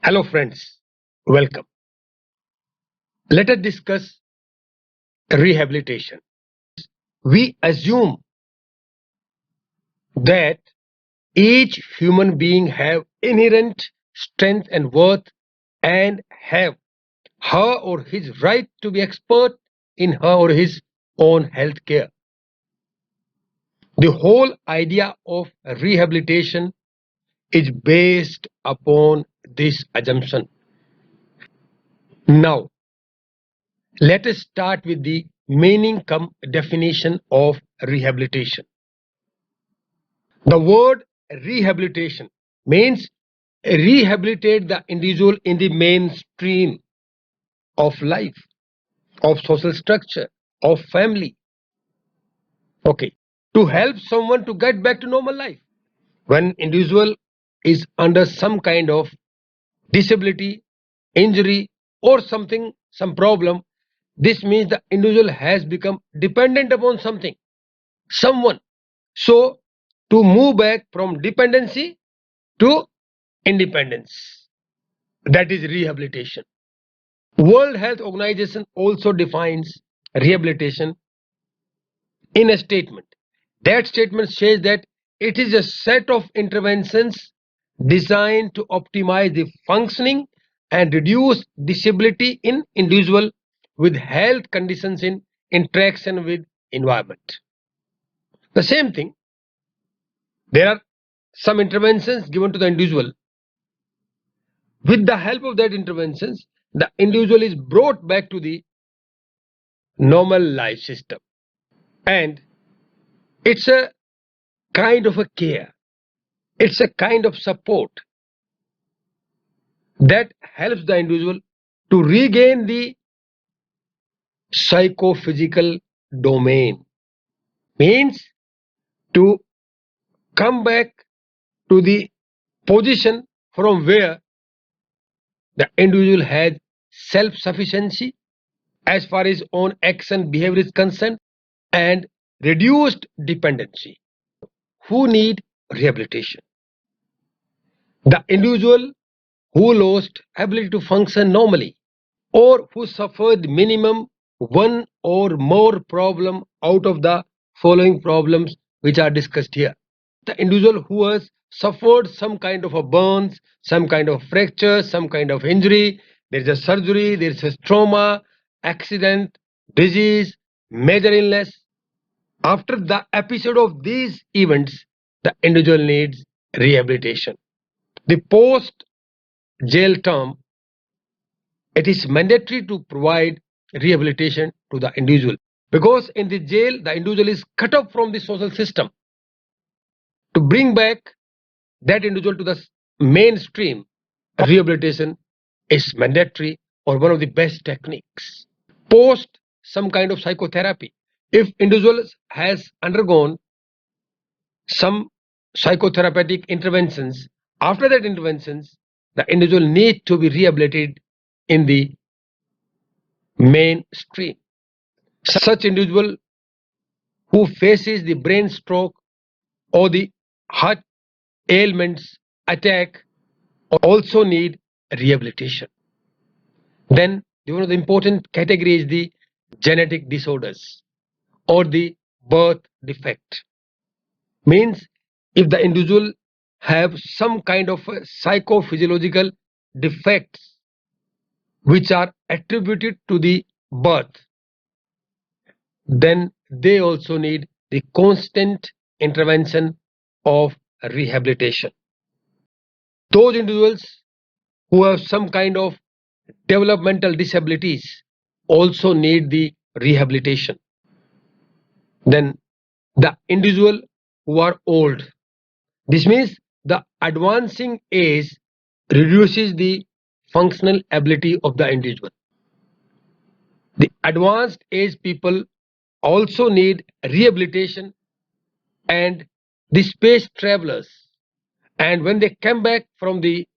Hello friends, welcome. Let us discuss rehabilitation. We assume that each human being have inherent strength and worth and have her or his right to be expert in her or his own health care. The whole idea of rehabilitation is based upon this assumption. Now, let us start with the meaning-cum-definition of rehabilitation. The word rehabilitation means rehabilitate the individual in the mainstream of life, of social structure, of family. Okay, to help someone to get back to normal life. When individual is under some kind of disability, injury, or something, some problem, this means the individual has become dependent upon something, someone. So, to move back from dependency to independence, that is rehabilitation. World Health Organization also defines rehabilitation in a statement. That statement says that it is a set of interventions designed to optimize the functioning and reduce disability in individual with health conditions in interaction with environment. The same thing, there are some interventions given to the individual. With the help of that interventions, the individual is brought back to the normal life system, and it's a kind of a care, it's a kind of support that helps the individual to regain the psychophysical domain, means to come back to the position from where the individual has self-sufficiency as far as own action behavior is concerned and reduced dependency. Who need rehabilitation? The individual who lost ability to function normally, or who suffered minimum one or more problem out of the following problems which are discussed here. The individual who has suffered some kind of a burns, some kind of fracture, some kind of injury, there is a surgery, there is a trauma, accident, disease, major illness. After the episode of these events, the individual needs rehabilitation. The post jail term, it is mandatory to provide rehabilitation to the individual, because in the jail the individual is cut off from the social system. To bring back that individual to the mainstream, rehabilitation is mandatory or one of the best techniques. Post some kind of psychotherapy, if individual has undergone some psychotherapeutic interventions, after that interventions the individual need to be rehabilitated in the mainstream. Such individual who faces the brain stroke or the heart ailments attack also need rehabilitation. Then one of the important category is the genetic disorders or the birth defect. Means if the individual have some kind of psychophysiological defects which are attributed to the birth, then they also need the constant intervention of rehabilitation. Those individuals who have some kind of developmental disabilities also need the rehabilitation. Then the individual who are old, this means the advancing age reduces the functional ability of the individual. The advanced age people also need rehabilitation, and the space travelers, and when they come back from the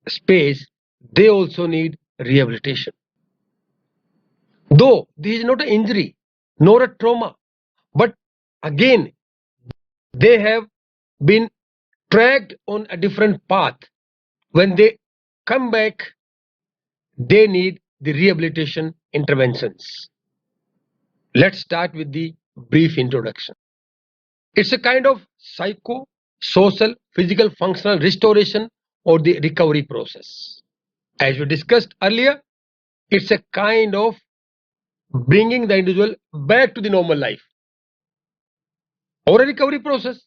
space they also need rehabilitation. Though this is not an injury nor a trauma, but again they have been tracked on a different path. When they come back, they need the rehabilitation interventions. Let's start with the brief introduction. It's a kind of psycho, social, physical, functional restoration or the recovery process. As we discussed earlier, it's a kind of bringing the individual back to the normal life or a recovery process.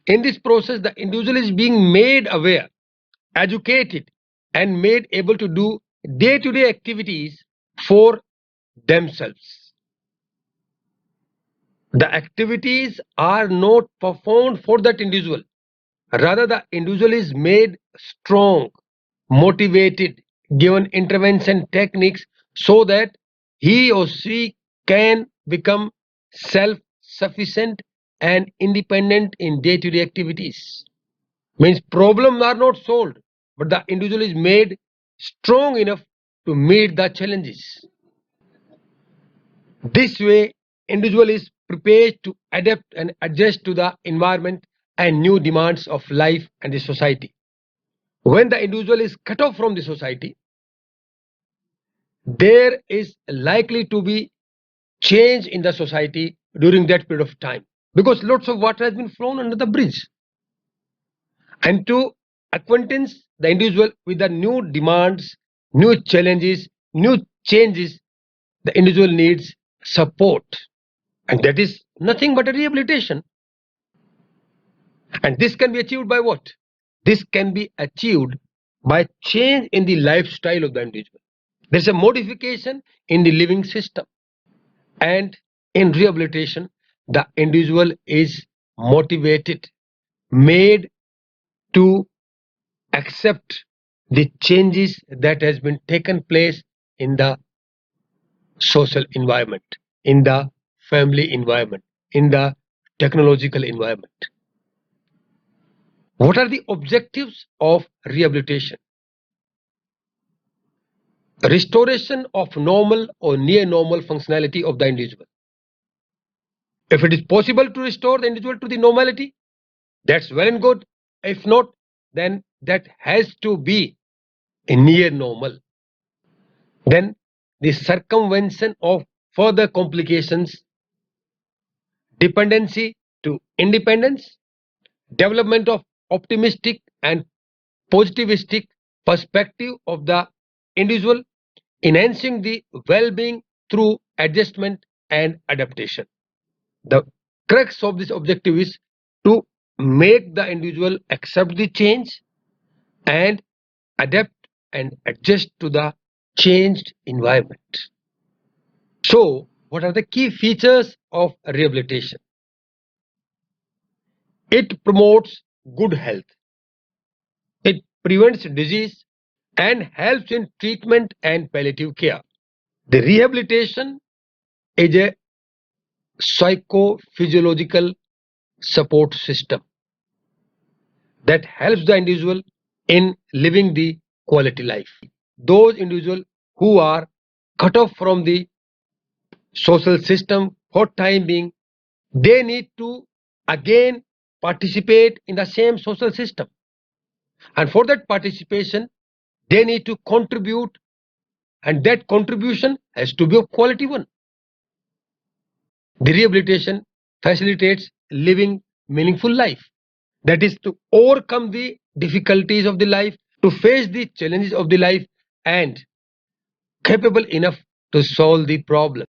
In this process, the individual is being made aware, educated, and made able to do day-to-day activities for themselves. The activities are not performed for that individual. Rather, the individual is made strong, motivated, given intervention techniques so that he or she can become self-sufficient and independent in day-to-day activities. Means problems are not solved, but the individual is made strong enough to meet the challenges. This way, individual is prepared to adapt and adjust to the environment and new demands of life and the society. When the individual is cut off from the society, there is likely to be change in the society during that period of time because lots of water has been flown under the bridge. And to acquaintance the individual with the new demands, new challenges, new changes, the individual needs support. And that is nothing but a rehabilitation. And this can be achieved by what? This can be achieved by change in the lifestyle of the individual. There's a modification in the living system. And in rehabilitation, the individual is motivated, made to accept the changes that has been taken place in the social environment, in the family environment, in the technological environment. What are the objectives of rehabilitation? Restoration of normal or near normal functionality of the individual. If it is possible to restore the individual to the normality, that's well and good. If not, then that has to be a near normal. Then the circumvention of further complications, dependency to independence, development of optimistic and positivistic perspective of the individual, enhancing the well-being through adjustment and adaptation. The crux of this objective is to make the individual accept the change and adapt and adjust to the changed environment. So, what are the key features of rehabilitation? It promotes good health. It prevents disease and helps in treatment and palliative care. The rehabilitation is a psychophysiological support system that helps the individual in living the quality life. Those individuals who are cut off from the social system for time being, they need to again participate in the same social system. And for that participation, they need to contribute, and that contribution has to be a quality one. The rehabilitation facilitates living meaningful life. That is to overcome the difficulties of the life, to face the challenges of the life, and capable enough to solve the problem.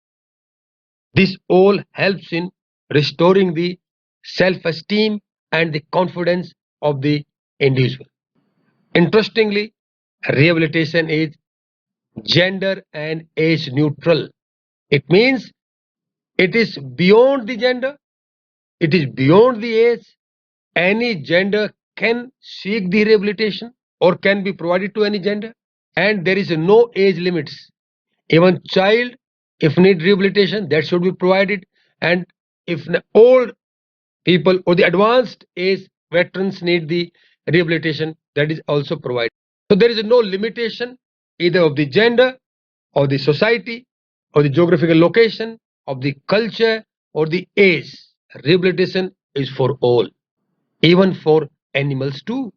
This all helps in restoring the self-esteem and the confidence of the individual. Interestingly, rehabilitation is gender and age neutral. It means it is beyond the gender, it is beyond the age. Any gender can seek the rehabilitation or can be provided to any gender, and there is no age limits. Even child, if need rehabilitation, that should be provided, and if old people or the advanced age veterans need the rehabilitation, that is also provided. So there is no limitation either of the gender or the society or the geographical location of the culture or the age. Rehabilitation is for all, even for animals too.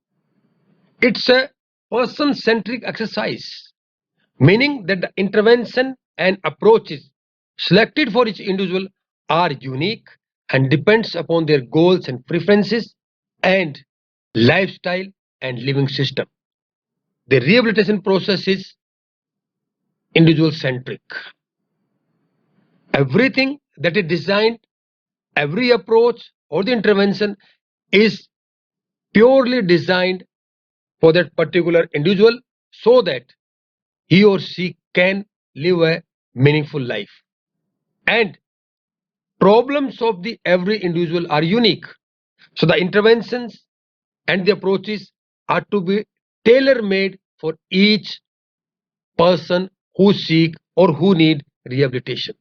It's a person-centric exercise, meaning that the intervention and approaches selected for each individual are unique and depends upon their goals and preferences and lifestyle and living system. The rehabilitation process is individual-centric. Everything that is designed, every approach or the intervention is purely designed for that particular individual so that he or she can live a meaningful life. And problems of the every individual are unique. So the interventions and the approaches are to be tailor-made for each person who seek or who need rehabilitation.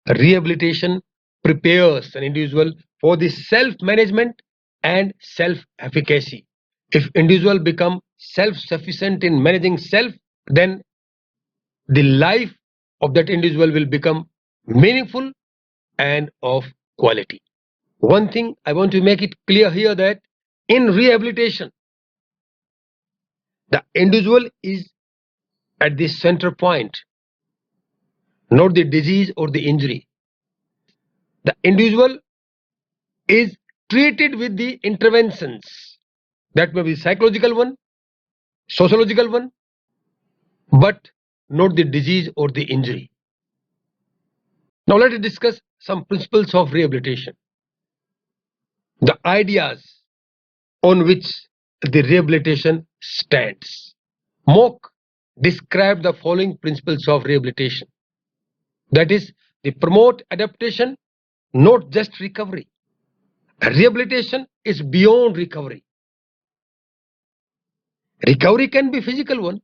Rehabilitation prepares an individual for the self-management and self-efficacy. If individual become self-sufficient in managing self, then the life of that individual will become meaningful and of quality. One thing I want to make it clear here that in rehabilitation, the individual is at the center point, not the disease or the injury. The individual is treated with the interventions that may be psychological one, sociological one, but not the disease or the injury. Now let us discuss some principles of rehabilitation. The ideas on which the rehabilitation stands. Mock describe the following principles of rehabilitation. That is, they promote adaptation, not just recovery. Rehabilitation is beyond recovery. Recovery can be physical one,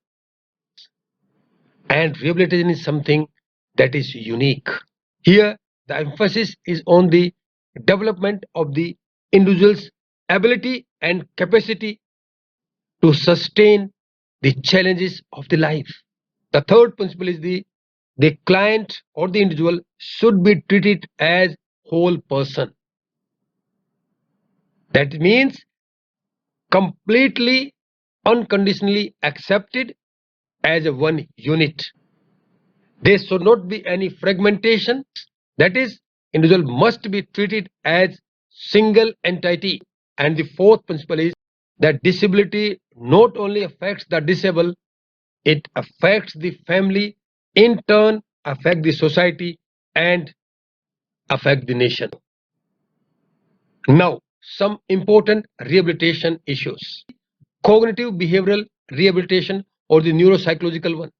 and rehabilitation is something that is unique. Here, the emphasis is on the development of the individual's ability and capacity to sustain the challenges of the life. The third principle is the client or the individual should be treated as whole person. That means completely, unconditionally accepted as a one unit. There should not be any fragmentation. That is, individual must be treated as single entity. And the fourth principle is that disability not only affects the disabled, it affects the family, in turn affect the society and affect the nation. Now, some important rehabilitation issues. Cognitive behavioral rehabilitation or the neuropsychological one.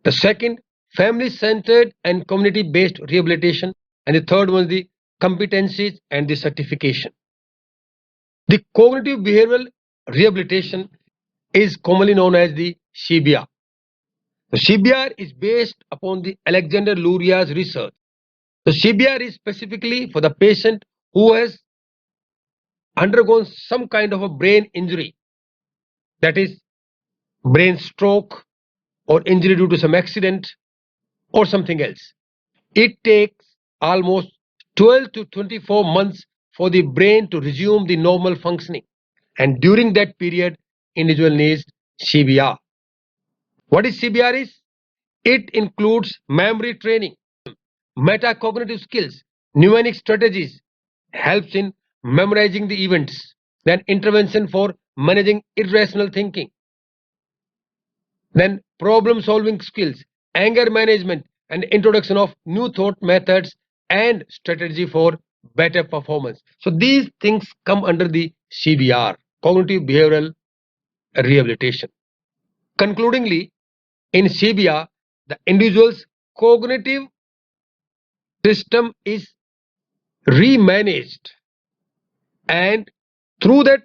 The second, family-centered and community-based rehabilitation. And the third one is the competencies and the certification. The cognitive behavioral rehabilitation is commonly known as the CBR. The CBR is based upon the Alexander Luria's research. The CBR is specifically for the patient who has undergone some kind of a brain injury, that is brain stroke or injury due to some accident or something else. It takes almost 12 to 24 months for the brain to resume the normal functioning, and during that period individual needs CBR. What is CBR is? It includes memory training, metacognitive skills, mnemonic strategies, helps in memorizing the events, then intervention for managing irrational thinking, then problem solving skills, anger management, and introduction of new thought methods and strategy for better performance. So these things come under the CBR, cognitive behavioral rehabilitation. Concludingly, in CBR, the individual's cognitive system is remanaged, and through that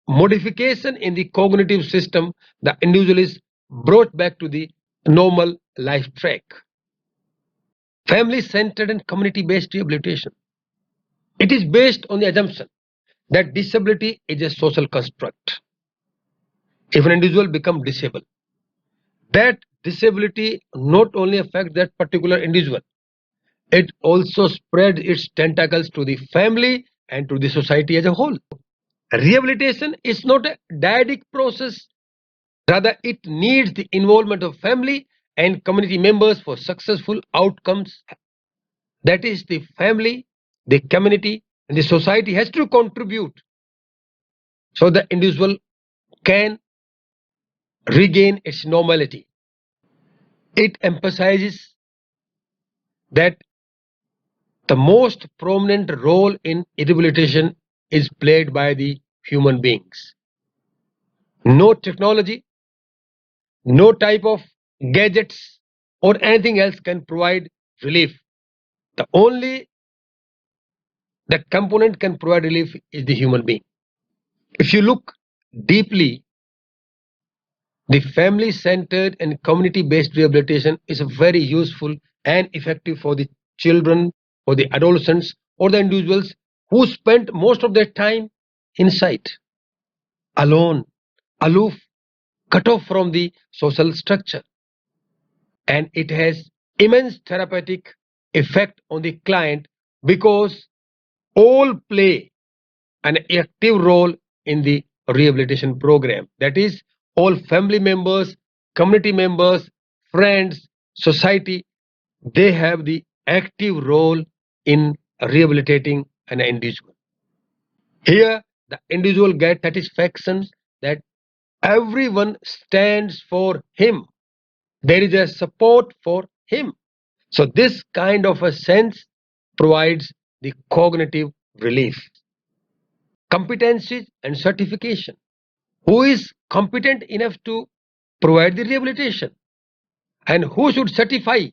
modification in the cognitive system, the individual is brought back to the normal life track. Family-centered and community-based rehabilitation. It is based on the assumption that disability is a social construct. If an individual becomes disabled, that disability not only affects that particular individual, it also spreads its tentacles to the family and to the society as a whole. Rehabilitation is not a dyadic process, rather, it needs the involvement of family and community members for successful outcomes. That is, the family, the community, and the society has to contribute so the individual can regain its normality. It emphasizes that the most prominent role in rehabilitation is played by the human beings. No technology, no type of gadgets or anything else can provide relief. The only that component can provide relief is the human being. If you look deeply, the family-centered and community-based rehabilitation is very useful and effective for the children, for the adolescents, or the individuals who spent most of their time inside, alone, aloof, cut off from the social structure. And it has immense therapeutic effect on the client because all play an active role in the rehabilitation program. That is, all family members, community members, friends, society, they have the active role in rehabilitating an individual. Here, the individual gets satisfaction that everyone stands for him. There is a support for him. So this kind of a sense provides the cognitive relief. Competencies and certification. Who is competent enough to provide the rehabilitation? And who should certify?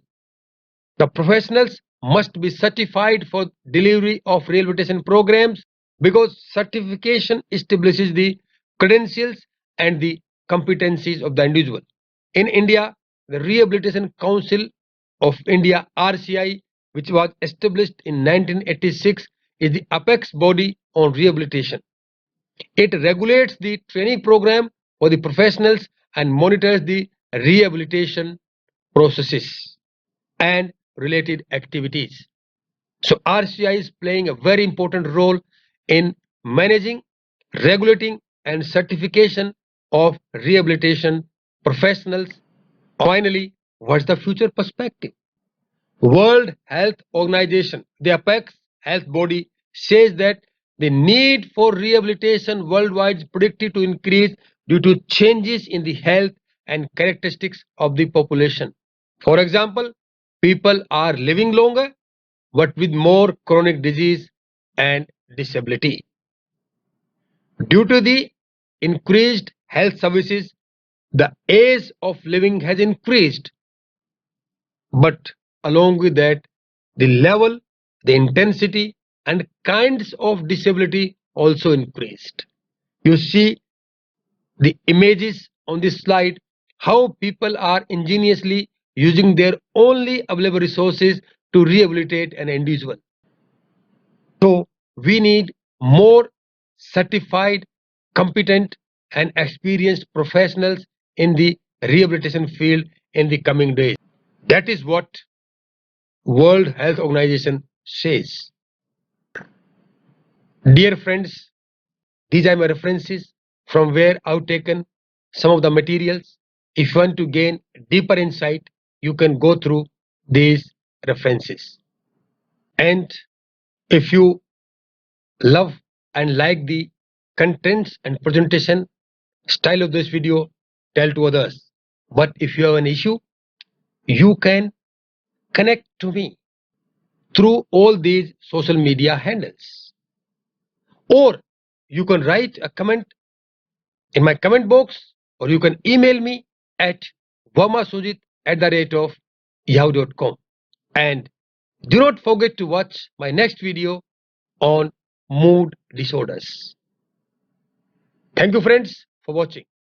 The professionals must be certified for delivery of rehabilitation programs because certification establishes the credentials and the competencies of the individual. In India, the Rehabilitation Council of India (RCI), which was established in 1986, is the apex body on rehabilitation. It regulates the training program for the professionals and monitors the rehabilitation processes and related activities. So RCI is playing a very important role in managing, regulating, and certification of rehabilitation professionals. Finally, what's the future perspective? World Health Organization, the apex health body, says that the need for rehabilitation worldwide is predicted to increase due to changes in the health and characteristics of the population. For example, people are living longer but with more chronic disease and disability. Due to the increased health services, the age of living has increased, but along with that, the level, the intensity, and kinds of disability also increased. You see the images on this slide, how people are ingeniously using their only available resources to rehabilitate an individual. So we need more certified, competent, and experienced professionals in the rehabilitation field in the coming days. That is what World Health Organization says. Dear friends, these are my references from where I've taken some of the materials. If you want to gain deeper insight, you can go through these references. And if you love and like the contents and presentation style of this video, tell to others. But if you have an issue, you can connect to me through all these social media handles, or you can write a comment in my comment box, or you can email me at vermasujit@yahoo.com. And do not forget to watch my next video on mood disorders. Thank you friends for watching.